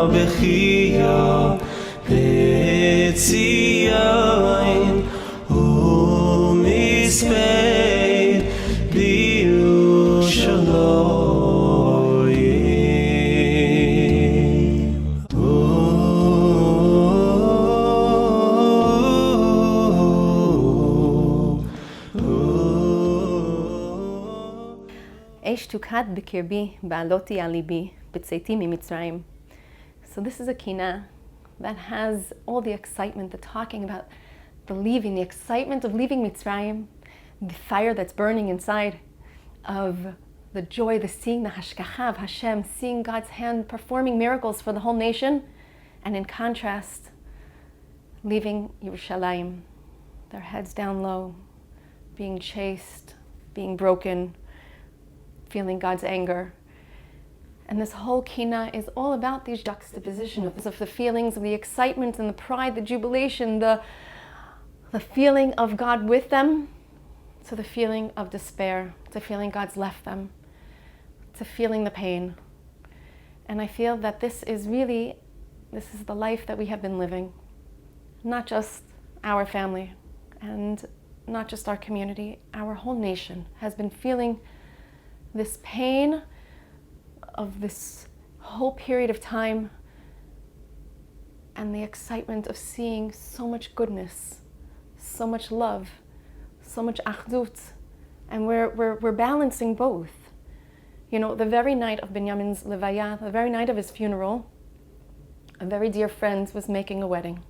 בחייה בציין ומספד בירושלים. אש תוקד בקרבי, בעלותי על ליבי, בצאתי ממצרים. So this is a kinah that has all the excitement, the talking about the leaving, the excitement of leaving Mitzrayim, the fire that's burning inside, of the joy, the seeing the hashgacha of Hashem, seeing God's hand performing miracles for the whole nation, and in contrast, leaving Jerusalem, their heads down low, being chased, being broken, feeling God's anger. And this whole kinah is all about these juxtapositions of the feelings of the excitement and the pride, the jubilation, the feeling of God with them, to the feeling of despair, to feeling God's left them, to feeling the pain. And I feel that this is the life that we have been living. Not just our family and not just our community, our whole nation has been feeling this pain of this whole period of time and the excitement of seeing so much goodness, so much love, so much achdut, and we're balancing both. You know, the very night of Binyamin's levaya, the very night of his funeral, a very dear friend was making a wedding.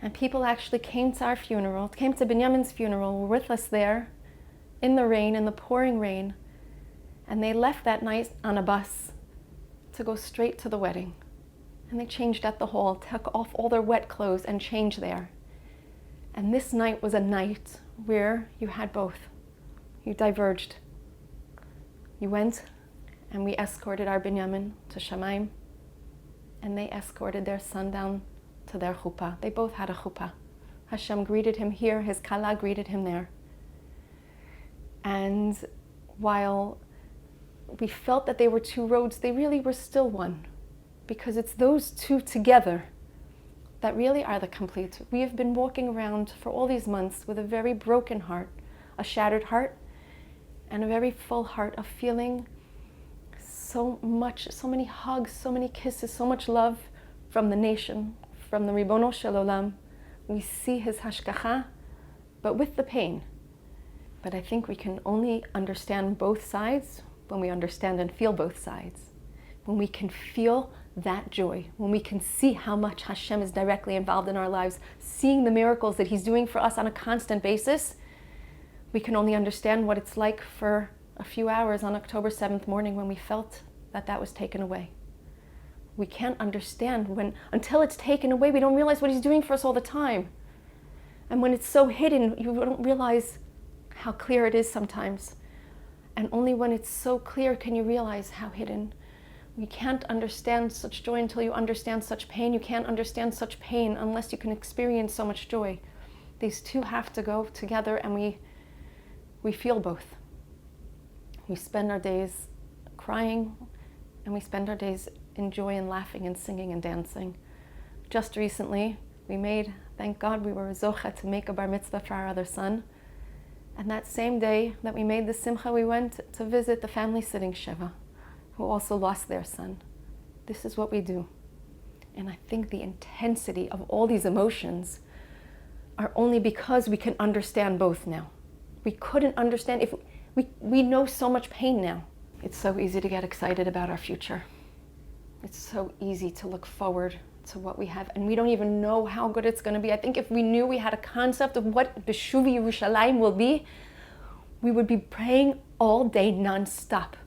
And people actually came to our funeral, came to Binyamin's funeral, were with us there in the rain, in the pouring rain, and they left that night on a bus to go straight to the wedding. And they changed at the hall, took off all their wet clothes and changed there. And this night was a night where you had both. You diverged. You went and we escorted our Binyamin to Shemaim, and they escorted their son down to their chuppah. They both had a chuppah. Hashem greeted him here, his kala greeted him there. And while we felt that they were two roads, they really were still one, because it's those two together that really are the complete. We have been walking around for all these months with a very broken heart, a shattered heart, and a very full heart of feeling so much, so many hugs, so many kisses, so much love from the nation, from the Ribono Shel Olam. We see his hashgacha, but with the pain. But I think we can only understand both sides when we understand and feel both sides. When we can feel that joy, when we can see how much Hashem is directly involved in our lives, seeing the miracles that he's doing for us on a constant basis, we can only understand what it's like for a few hours on October 7th morning when we felt that that was taken away. We can't understand until it's taken away, we don't realize what he's doing for us all the time. And when it's so hidden, you don't realize how clear it is sometimes. And only when it's so clear can you realize how hidden. You can't understand such joy until you understand such pain. You can't understand such pain unless you can experience so much joy. These two have to go together, and we feel both. We spend our days crying, and we spend our days in joy and laughing and singing and dancing. Just recently, thank God we were zocha to make a bar mitzvah for our other son. And that same day that we made the simcha, we went to visit the family sitting Sheva, who also lost their son. This is what we do. And I think the intensity of all these emotions are only because we can understand both now. We couldn't understand if we know so much pain now. It's so easy to get excited about our future. It's so easy to look forward to what we have, and we don't even know how good it's going to be. I think if we knew we had a concept of what Beshuvi Yerushalayim will be, we would be praying all day non-stop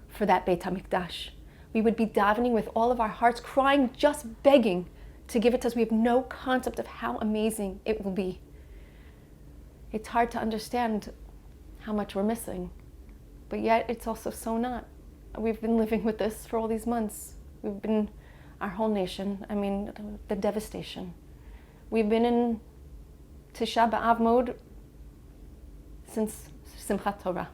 for that Beit HaMikdash. We would be davening with all of our hearts, crying, just begging to give it to us. We have no concept of how amazing it will be. It's hard to understand how much we're missing, but yet it's also so not. We've been living with this for all these months. Our whole nation, the devastation. We've been in Tisha B'Av mode since Simchat Torah.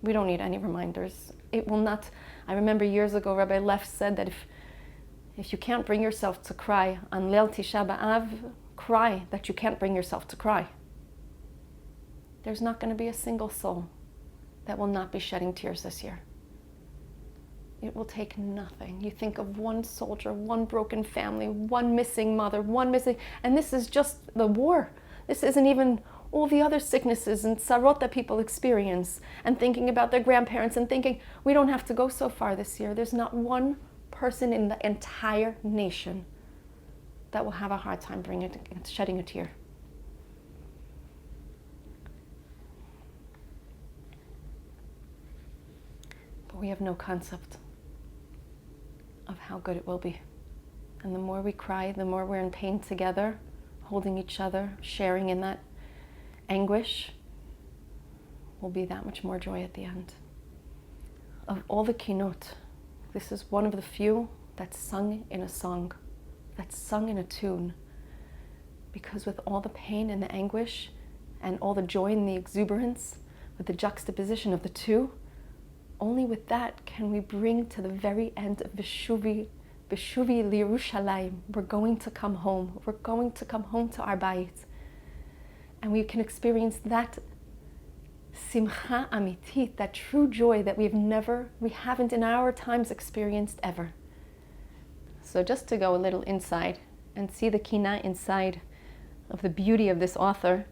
We don't need any reminders. It will not. I remember years ago, Rabbi Leff said that if If you can't bring yourself to cry on Leil Tisha B'Av, cry that you can't bring yourself to cry. There's not going to be a single soul that will not be shedding tears this year. It will take nothing. You think of one soldier, one broken family, one missing mother, one missing, and this is just the war. This isn't even all the other sicknesses and sarot that people experience, and thinking about their grandparents and thinking, we don't have to go so far this year. There's not one person in the entire nation that will have a hard time shedding a tear. But we have no concept of how good it will be. And the more we cry, the more we're in pain together, holding each other, sharing in that anguish, will be that much more joy at the end. Of all the kinot, this is one of the few that's sung in a song, that's sung in a tune. Because with all the pain and the anguish and all the joy and the exuberance, with the juxtaposition of the two, only with that can we bring to the very end of Beshuvi Jerusalém. We're going to come home. We're going to come home to our bayit. And we can experience that simcha amitit, that true joy that we haven't in our times experienced ever. So just to go a little inside and see the kinah inside of the beauty of this author,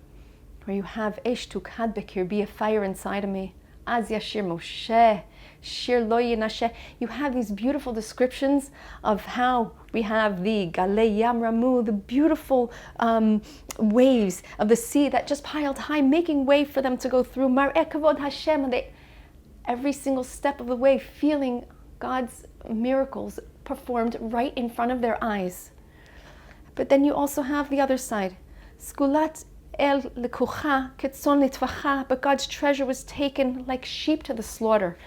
where you have Eshtuk had bekirbi, a fire inside of me. Az yashir Moshe, shir lo yinashe. You have these beautiful descriptions of how we have the Galei Yam Ramu, the beautiful waves of the sea that just piled high, making way for them to go through. Mar'eh kavod Hashem, and they, every single step of the way, feeling God's miracles performed right in front of their eyes. But then you also have the other side. Skulat El lekucha ketzon litvacha, but God's treasure was taken like sheep to the slaughter.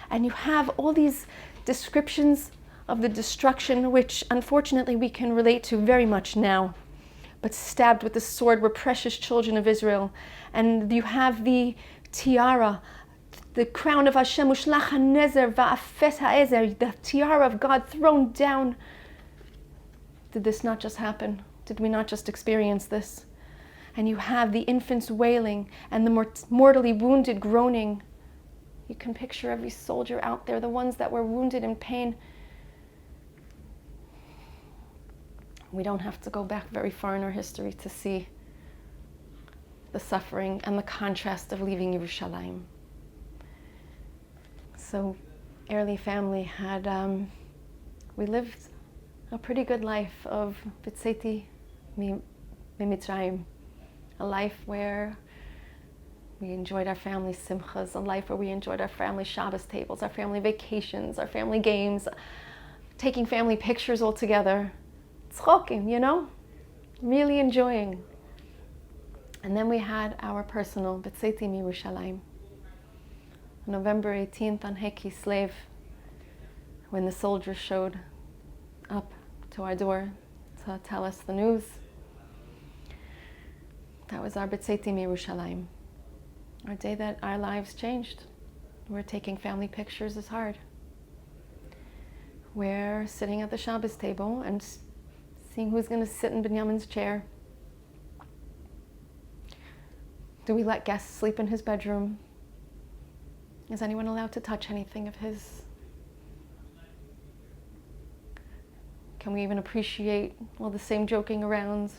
And you have all these descriptions of the destruction, which unfortunately we can relate to very much now. But stabbed with the sword were precious children of Israel. And you have the tiara, the crown of Hashem, ushlach hanezer va'afet ha'ezer, the tiara of God thrown down. Did this not just happen? Did we not just experience this? And you have the infants wailing and the mortally wounded groaning. You can picture every soldier out there, the ones that were wounded in pain. We don't have to go back very far in our history to see the suffering and the contrast of leaving Jerusalem. So, Airley family had, we lived a pretty good life of B'tzeiti Mitzrayim. A life where we enjoyed our family simchas, a life where we enjoyed our family Shabbos tables, our family vacations, our family games, taking family pictures all together. Tzchokim, you know? Really enjoying. And then we had our personal B'tzeiti Yerushalayim. November 18th on Heki Slave, when the soldiers showed up to our door to tell us the news. That was our B'tzeiti Yerushalayim, our day that our lives changed. Where taking family pictures is hard. We're sitting at the Shabbos table and seeing who's going to sit in Binyamin's chair. Do we let guests sleep in his bedroom? Is anyone allowed to touch anything of his? Can we even appreciate all the same joking around?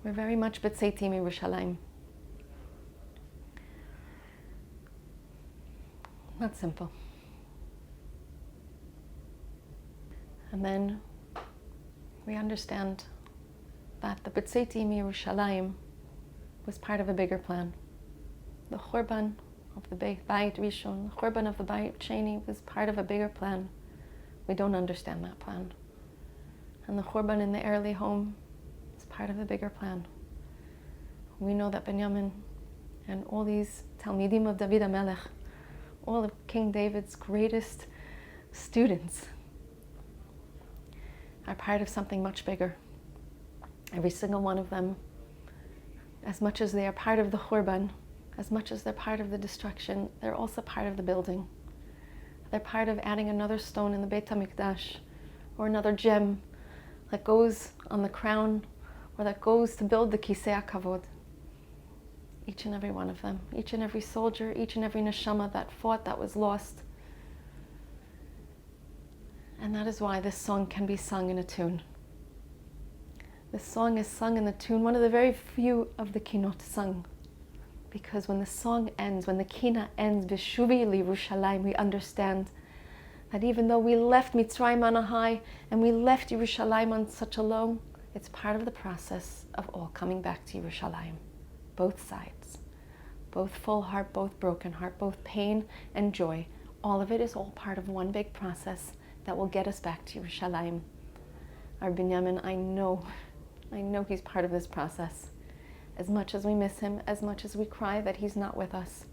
We're very much B'tzeiti Yerushalayim. Not simple. And then we understand that the B'tzeiti Yerushalayim was part of a bigger plan. The Churban of the Bayit Rishon, the Churban of the Bayit Sheni was part of a bigger plan. We don't understand that plan. And the Churban in the Airley home is part of the bigger plan. We know that Binyamin and all these Talmidim of David HaMelech, all of King David's greatest students, are part of something much bigger. Every single one of them, as much as they are part of the Churban, as much as they're part of the destruction, they're also part of the building. They're part of adding another stone in the Beit HaMikdash, or another gem that goes on the crown, or that goes to build the Kisei HaKavod. Each and every one of them, each and every soldier, each and every neshama that fought, that was lost. And that is why this song can be sung in a tune. This song is sung in the tune, one of the very few of the kinot sung. Because when the song ends, when the kinah ends, Beshuvi Yerushalayim, we understand that even though we left Mitzrayim on a high and we left Yerushalayim on such a low, it's part of the process of all coming back to Yerushalayim. Both sides, both full heart, both broken heart, both pain and joy. All of it is all part of one big process that will get us back to Yerushalayim. Our Binyamin, I know he's part of this process. As much as we miss him, as much as we cry that he's not with us,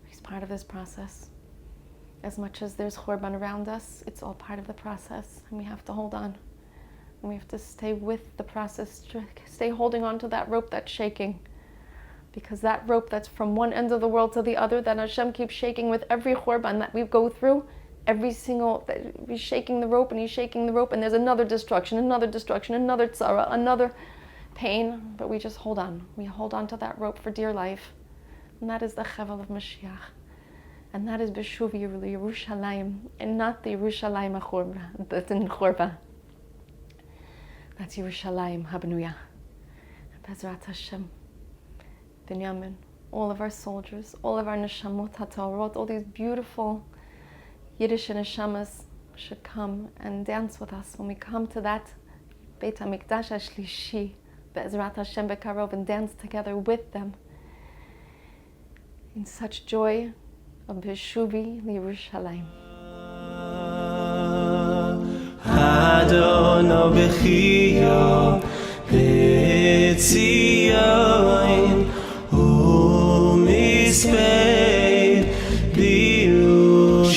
he's part of this process. As much as there's churban around us, it's all part of the process, and we have to hold on. And we have to stay with the process, stay holding on to that rope that's shaking. Because that rope that's from one end of the world to the other, that Hashem keeps shaking with every churban that we go through, he's shaking the rope, and he's shaking the rope, and there's another destruction, another tzara, another pain, but we just hold on. We hold on to that rope for dear life. And that is the Chevel of Mashiach. And that is Beshuv Yerushalayim, and not the Yerushalayim HaChurba, that's in Churba. That's Yerushalayim HaBenuya. Bezrat Hashem, Binyamin, all of our soldiers, all of our neshamot HaTorot, all these beautiful Yiddish neshamas should come and dance with us when we come to that Beit HaMikdash HaShlishi, Be'ezrat Hashem Bekarov, and dance together with them in such joy of Beshuvi Yerushalayim. Adono bechio Betzion u'mispein biyushalom.